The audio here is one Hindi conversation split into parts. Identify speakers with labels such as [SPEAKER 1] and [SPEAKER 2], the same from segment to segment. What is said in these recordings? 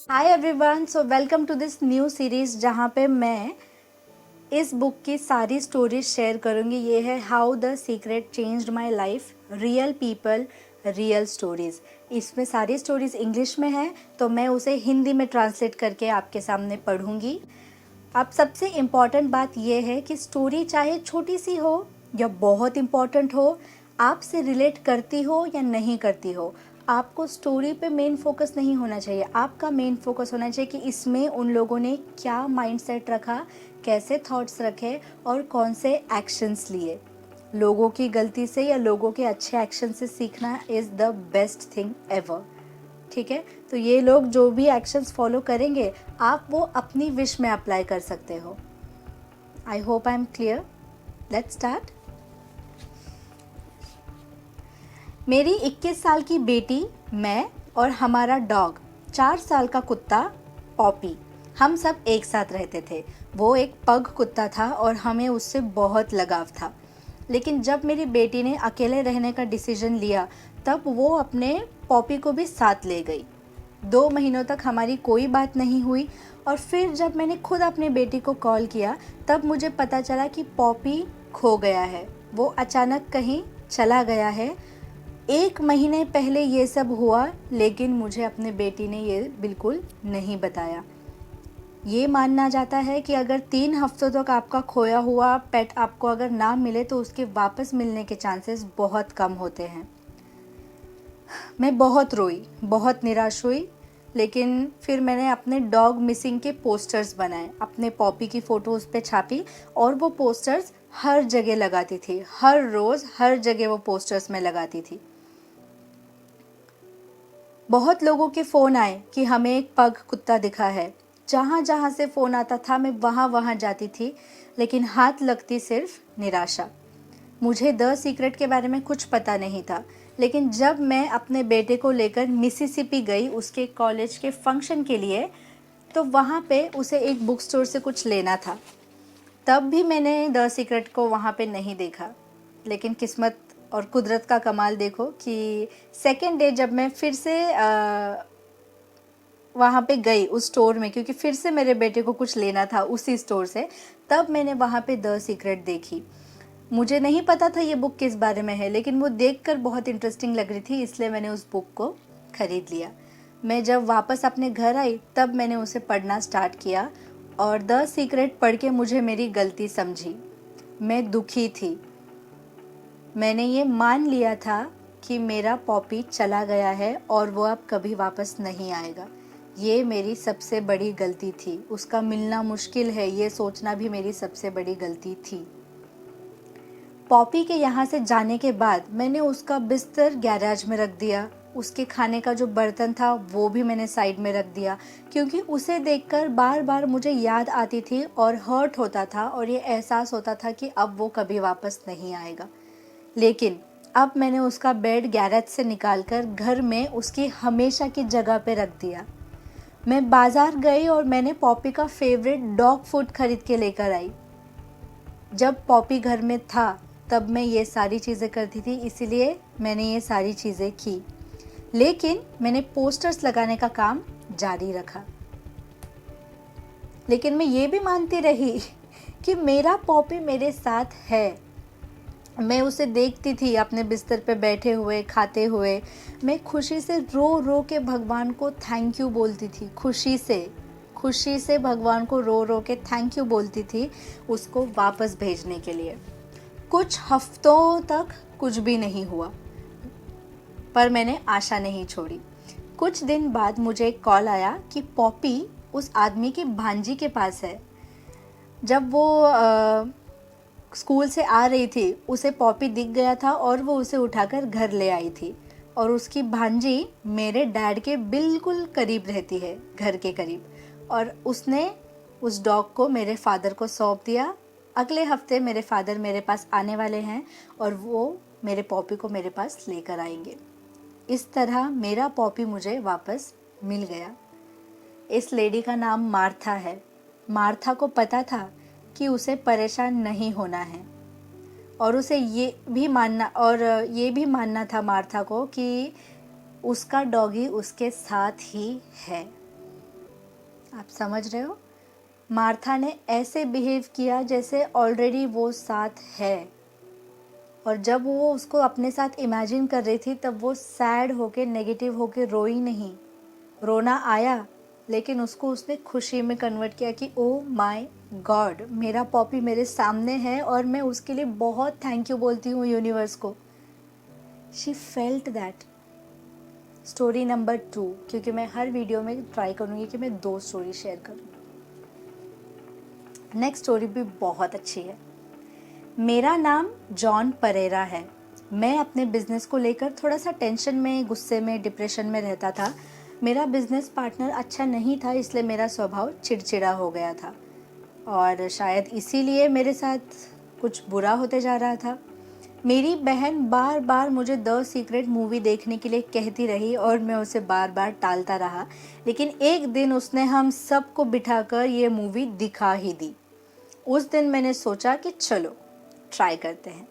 [SPEAKER 1] Hi everyone, so welcome to this new series जहाँ पे मैं इस बुक की सारी स्टोरीज शेयर करूँगी। ये है how the secret changed my life, real people real stories. इसमें सारी स्टोरीज़ इंग्लिश में है तो मैं उसे हिंदी में ट्रांसलेट करके आपके सामने पढ़ूँगी। अब सबसे इम्पॉर्टेंट बात यह है कि स्टोरी चाहे छोटी सी हो या बहुत इम्पॉर्टेंट हो, आपसे रिलेट करती हो या नहीं करती हो, आपको स्टोरी पे मेन फोकस नहीं होना चाहिए। आपका मेन फोकस होना चाहिए कि इसमें उन लोगों ने क्या माइंडसेट रखा, कैसे थॉट्स रखे और कौन से एक्शंस लिए। लोगों की गलती से या लोगों के अच्छे एक्शन से सीखना is the best thing ever. ठीक है, तो ये लोग जो भी एक्शंस फॉलो करेंगे आप वो अपनी विश में अप्लाई कर सकते हो। I hope I am clear. Let's start. मेरी 21 साल की बेटी, मैं और हमारा डॉग 4 साल का कुत्ता पॉपी, हम सब एक साथ रहते थे। वो एक पग कुत्ता था और हमें उससे बहुत लगाव था। लेकिन जब मेरी बेटी ने अकेले रहने का डिसीजन लिया तब वो अपने पॉपी को भी साथ ले गई। 2 महीनों तक हमारी कोई बात नहीं हुई और फिर जब मैंने खुद अपनी बेटी को कॉल किया तब मुझे पता चला कि पॉपी खो गया है। वो अचानक कहीं चला गया है। 1 महीने पहले ये सब हुआ, लेकिन मुझे अपने बेटी ने ये बिल्कुल नहीं बताया। ये माना जाता है कि अगर 3 हफ्तों तक आपका खोया हुआ पेट आपको अगर ना मिले तो उसके वापस मिलने के चांसेस बहुत कम होते हैं। मैं बहुत रोई, बहुत निराश हुई, लेकिन फिर मैंने अपने डॉग मिसिंग के पोस्टर्स बनाए, अपने पॉपी की फ़ोटो उस पे छापी और वो पोस्टर्स हर जगह लगाती थी। हर रोज़ हर जगह वो पोस्टर्स मैं लगाती थी। बहुत लोगों के फ़ोन आए कि हमें एक पग कुत्ता दिखा है। जहाँ जहाँ से फ़ोन आता था मैं वहाँ वहाँ जाती थी, लेकिन हाथ लगती सिर्फ निराशा। मुझे द सीक्रेट के बारे में कुछ पता नहीं था, लेकिन जब मैं अपने बेटे को लेकर मिसिसिपी गई उसके कॉलेज के फंक्शन के लिए, तो वहाँ पे उसे एक बुक स्टोर से कुछ लेना था। तब भी मैंने द सीक्रेट को वहाँ पे नहीं देखा, लेकिन किस्मत और कुदरत का कमाल देखो कि सेकेंड डे जब मैं फिर से वहाँ पे गई उस स्टोर में, क्योंकि फिर से मेरे बेटे को कुछ लेना था उसी स्टोर से, तब मैंने वहाँ पे द सीक्रेट देखी। मुझे नहीं पता था ये बुक किस बारे में है, लेकिन वो देखकर बहुत इंटरेस्टिंग लग रही थी, इसलिए मैंने उस बुक को ख़रीद लिया। मैं जब वापस अपने घर आई तब मैंने उसे पढ़ना स्टार्ट किया और द सीक्रेट पढ़ के मुझे मेरी गलती समझी। मैं दुखी थी। मैंने ये मान लिया था कि मेरा पॉपी चला गया है और वो अब कभी वापस नहीं आएगा। ये मेरी सबसे बड़ी गलती थी। उसका मिलना मुश्किल है, ये सोचना भी मेरी सबसे बड़ी गलती थी। पॉपी के यहाँ से जाने के बाद मैंने उसका बिस्तर गैराज में रख दिया। उसके खाने का जो बर्तन था वो भी मैंने साइड में रख दिया, क्योंकि उसे देखकर बार बार मुझे याद आती थी और हर्ट होता था और ये एहसास होता था कि अब वो कभी वापस नहीं आएगा। लेकिन अब मैंने उसका बेड गैरेज से निकालकर घर में उसकी हमेशा की जगह पे रख दिया। मैं बाज़ार गई और मैंने पॉपी का फेवरेट डॉग फूड खरीद के लेकर आई। जब पॉपी घर में था तब मैं ये सारी चीज़ें करती थी, इसीलिए मैंने ये सारी चीज़ें की। लेकिन मैंने पोस्टर्स लगाने का काम जारी रखा। लेकिन मैं ये भी मानती रही कि मेरा पॉपी मेरे साथ है। मैं उसे देखती थी अपने बिस्तर पे बैठे हुए, खाते हुए। मैं खुशी से रो रो के भगवान को थैंक यू बोलती थी। खुशी से भगवान को रो रो के थैंक यू बोलती थी उसको वापस भेजने के लिए। कुछ हफ्तों तक कुछ भी नहीं हुआ, पर मैंने आशा नहीं छोड़ी। कुछ दिन बाद मुझे एक कॉल आया कि पॉपी उस आदमी की भांजी के पास है। जब वो स्कूल से आ रही थी उसे पॉपी दिख गया था और वो उसे उठाकर घर ले आई थी। और उसकी भांजी मेरे डैड के बिल्कुल करीब रहती है, घर के करीब, और उसने उस डॉग को मेरे फादर को सौंप दिया। अगले हफ्ते मेरे फादर मेरे पास आने वाले हैं और वो मेरे पॉपी को मेरे पास लेकर आएंगे। इस तरह मेरा पॉपी मुझे वापस मिल गया। इस लेडी का नाम मार्था है। मार्था को पता था कि उसे परेशान नहीं होना है और उसे ये भी मानना था मार्था को कि उसका डॉगी उसके साथ ही है। आप समझ रहे हो? मार्था ने ऐसे बिहेव किया जैसे ऑलरेडी वो साथ है, और जब वो उसको अपने साथ इमेजिन कर रही थी तब वो सैड होके, नेगेटिव होके रोई नहीं। रोना आया, लेकिन उसको उसने खुशी में कन्वर्ट किया कि ओ माय गॉड, मेरा पॉपी मेरे सामने है और मैं उसके लिए बहुत थैंक यू बोलती हूँ यूनिवर्स को। She felt that. Story number 2, क्योंकि मैं हर वीडियो में ट्राई करूँगी कि मैं 2 स्टोरी शेयर करूँ। नेक्स्ट स्टोरी भी बहुत अच्छी है। मेरा नाम जॉन परेरा है। मैं अपने बिजनेस को लेकर थोड़ा सा टेंशन में, गुस्से में, डिप्रेशन में रहता था। मेरा बिजनेस पार्टनर अच्छा नहीं था, इसलिए मेरा स्वभाव चिड़चिड़ा हो गया था और शायद इसीलिए मेरे साथ कुछ बुरा होते जा रहा था। मेरी बहन बार बार मुझे द सीक्रेट मूवी देखने के लिए कहती रही और मैं उसे बार बार टालता रहा, लेकिन एक दिन उसने हम सबको बिठाकर ये मूवी दिखा ही दी। उस दिन मैंने सोचा कि चलो ट्राई करते हैं।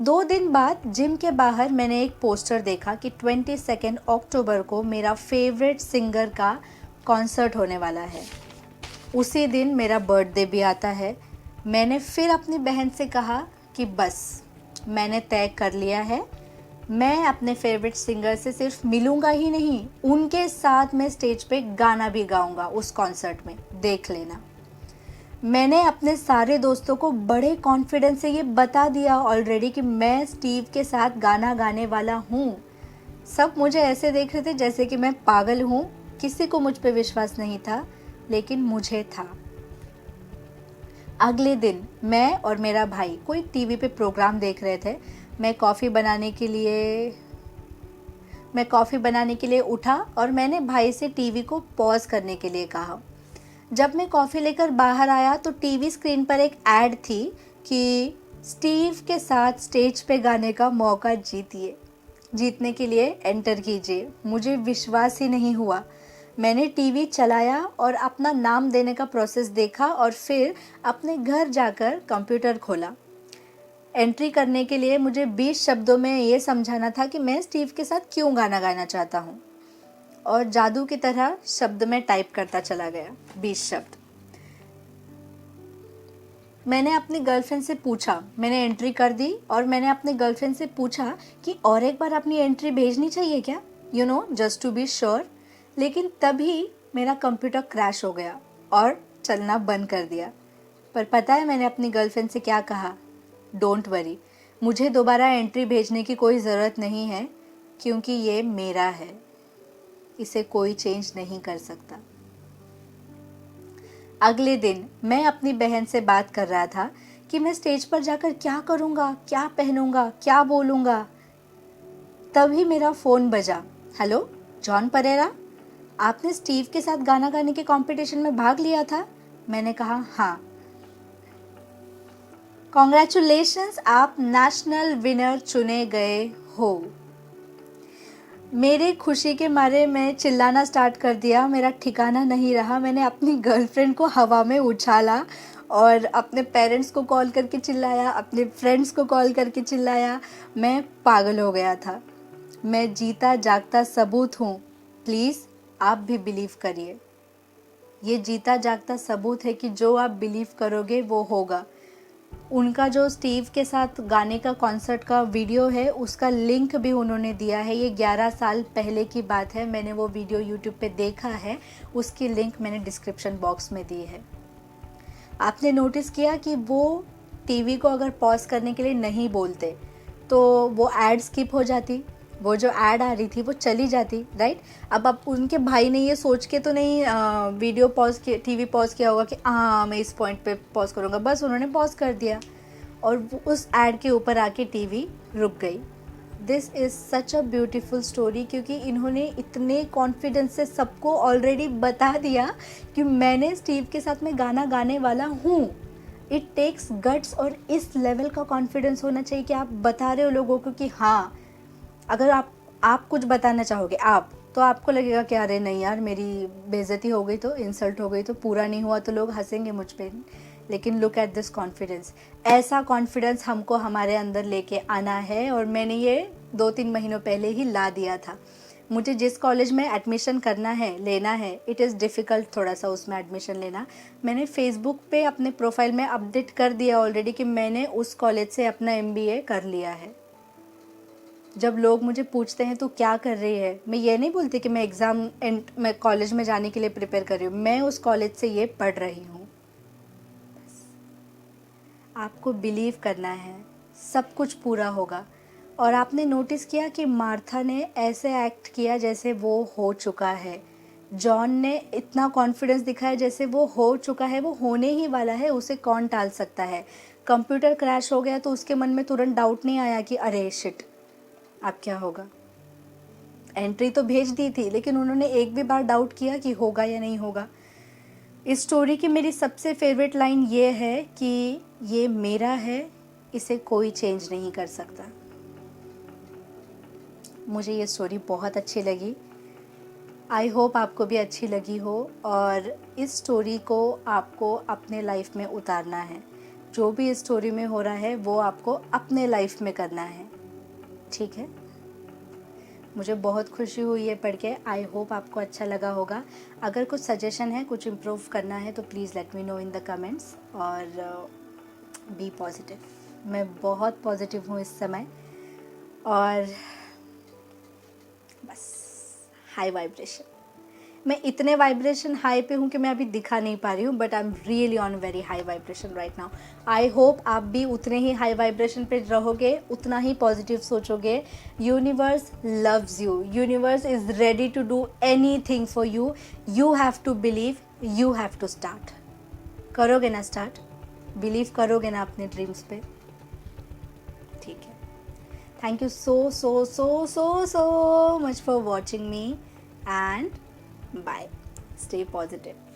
[SPEAKER 1] 2 दिन बाद जिम के बाहर मैंने एक पोस्टर देखा कि 22 अक्टूबर को मेरा फेवरेट सिंगर का कॉन्सर्ट होने वाला है। उसी दिन मेरा बर्थडे भी आता है। मैंने फिर अपनी बहन से कहा कि बस मैंने तय कर लिया है, मैं अपने फेवरेट सिंगर से सिर्फ मिलूंगा ही नहीं, उनके साथ मैं स्टेज पे गाना भी गाऊंगा उस कॉन्सर्ट में, देख लेना। मैंने अपने सारे दोस्तों को बड़े कॉन्फिडेंस से ये बता दिया ऑलरेडी कि मैं स्टीव के साथ गाना गाने वाला हूँ। सब मुझे ऐसे देख रहे थे जैसे कि मैं पागल हूँ। किसी को मुझ पे विश्वास नहीं था, लेकिन मुझे था। अगले दिन मैं और मेरा भाई कोई टीवी पे प्रोग्राम देख रहे थे। मैं कॉफ़ी बनाने के लिए उठा और मैंने भाई से टीवी को पॉज करने के लिए कहा। जब मैं कॉफ़ी लेकर बाहर आया तो टीवी स्क्रीन पर एक ऐड थी कि स्टीव के साथ स्टेज पे गाने का मौका जीतने के लिए एंटर कीजिए। मुझे विश्वास ही नहीं हुआ। मैंने टीवी चलाया और अपना नाम देने का प्रोसेस देखा और फिर अपने घर जाकर कंप्यूटर खोला। एंट्री करने के लिए मुझे 20 शब्दों में ये समझाना था कि मैं स्टीव के साथ क्यों गाना गाना चाहता हूँ, और जादू की तरह शब्द में टाइप करता चला गया, 20 शब्द। मैंने अपनी गर्लफ्रेंड से पूछा, मैंने एंट्री कर दी और मैंने अपनी गर्लफ्रेंड से पूछा कि और एक बार अपनी एंट्री भेजनी चाहिए क्या, जस्ट टू बी श्योर। लेकिन तभी मेरा कंप्यूटर क्रैश हो गया और चलना बंद कर दिया। पर पता है मैंने अपनी गर्लफ्रेंड से क्या कहा? डोंट वरी, मुझे दोबारा एंट्री भेजने की कोई ज़रूरत नहीं है, क्योंकि ये मेरा है, इसे कोई चेंज नहीं कर सकता। अगले दिन मैं अपनी बहन से बात कर रहा था कि मैं स्टेज पर जाकर क्या करूँगा, क्या पहनूंगा, क्या बोलूँगा। तभी मेरा फ़ोन बजा। हेलो जॉन परेरा, आपने स्टीव के साथ गाना गाने के कंपटीशन में भाग लिया था? मैंने कहा हाँ। कॉन्ग्रेचुलेशंस, आप नेशनल विनर चुने गए हो। मेरे खुशी के मारे मैं चिल्लाना स्टार्ट कर दिया। मेरा ठिकाना नहीं रहा। मैंने अपनी गर्लफ्रेंड को हवा में उछाला और अपने पेरेंट्स को कॉल करके चिल्लाया, अपने फ्रेंड्स को कॉल करके चिल्लाया। मैं पागल हो गया था। मैं जीता जागता सबूत हूँ, प्लीज़ आप भी बिलीव करिए। ये जीता जागता सबूत है कि जो आप बिलीव करोगे वो होगा। उनका जो स्टीव के साथ गाने का कॉन्सर्ट का वीडियो है, उसका लिंक भी उन्होंने दिया है। ये 11 साल पहले की बात है, मैंने वो वीडियो यूट्यूब पे देखा है। उसकी लिंक मैंने डिस्क्रिप्शन बॉक्स में दी है। आपने नोटिस किया कि वो टीवी को अगर पॉज करने के लिए नहीं बोलते तो वो ऐड स्किप हो जाती, वो जो ऐड आ रही थी वो चली जाती, राइट। अब उनके भाई ने ये सोच के तो नहीं वीडियो पॉज किया, टीवी पॉज किया होगा कि हाँ मैं इस पॉइंट पे पॉज करूँगा, बस उन्होंने पॉज कर दिया और उस ऐड के ऊपर आके टीवी रुक गई। This is such a beautiful story, क्योंकि इन्होंने इतने कॉन्फिडेंस से सबको ऑलरेडी बता दिया कि मैंने स्टीव के साथ में गाना गाने वाला हूँ। इट टेक्स गट्स, और इस लेवल का कॉन्फिडेंस होना चाहिए कि आप बता रहे हो लोगों को कि हाँ, अगर आप कुछ बताना चाहोगे तो आपको लगेगा कि अरे नहीं यार, मेरी बेइज्जती हो गई तो, इंसल्ट हो गई तो, पूरा नहीं हुआ तो लोग हंसेंगे मुझ पे। लेकिन लुक एट दिस कॉन्फिडेंस। ऐसा कॉन्फिडेंस हमको हमारे अंदर लेके आना है, और मैंने ये 2-3 महीनों पहले ही ला दिया था। मुझे जिस कॉलेज में एडमिशन करना है, लेना है, इट इज़ डिफ़िकल्ट थोड़ा सा उसमें एडमिशन लेना। मैंने फेसबुक पे अपने प्रोफाइल में अपडेट कर दिया ऑलरेडी कि मैंने उस कॉलेज से अपना MBA कर लिया है। जब लोग मुझे पूछते हैं तो क्या कर रही है, मैं ये नहीं बोलती कि मैं एग्ज़ाम मैं कॉलेज में जाने के लिए प्रिपेयर कर रही हूँ, मैं उस कॉलेज से ये पढ़ रही हूँ। आपको बिलीव करना है, सब कुछ पूरा होगा। और आपने नोटिस किया कि मार्था ने ऐसे एक्ट किया जैसे वो हो चुका है, जॉन ने इतना कॉन्फिडेंस दिखाया जैसे वो हो चुका है, वो होने ही वाला है, उसे कौन टाल सकता है। कंप्यूटर क्रैश हो गया तो उसके मन में तुरंत डाउट नहीं आया कि अरे शिट अब क्या होगा। एंट्री तो भेज दी थी लेकिन उन्होंने एक भी बार डाउट किया कि होगा या नहीं होगा। इस स्टोरी की मेरी सबसे फेवरेट लाइन ये है कि ये मेरा है, इसे कोई चेंज नहीं कर सकता। मुझे ये स्टोरी बहुत अच्छी लगी। आई होप आपको भी अच्छी लगी हो और इस स्टोरी को आपको अपने लाइफ में उतारना है। जो भी इस स्टोरी में हो रहा है वो आपको अपने लाइफ में करना है, ठीक है। मुझे बहुत खुशी हुई है पढ़ के। आई होप आपको अच्छा लगा होगा। अगर कुछ सजेशन है, कुछ इम्प्रूव करना है तो please let me know in the comments. और बी पॉजिटिव। मैं बहुत पॉजिटिव हूँ इस समय और बस हाई वाइब्रेशन। मैं इतने वाइब्रेशन हाई पे हूँ कि मैं अभी दिखा नहीं पा रही हूँ, but I am really on very high vibration right now. I hope आप भी उतने ही हाई वाइब्रेशन पे रहोगे, उतना ही पॉजिटिव सोचोगे। Universe loves you, universe is ready to do anything for you. You have to believe, you have to start. करोगे ना स्टार्ट? बिलीव करोगे ना अपने ड्रीम्स पे? ठीक है। Thank you so much for watching me and bye. Stay positive.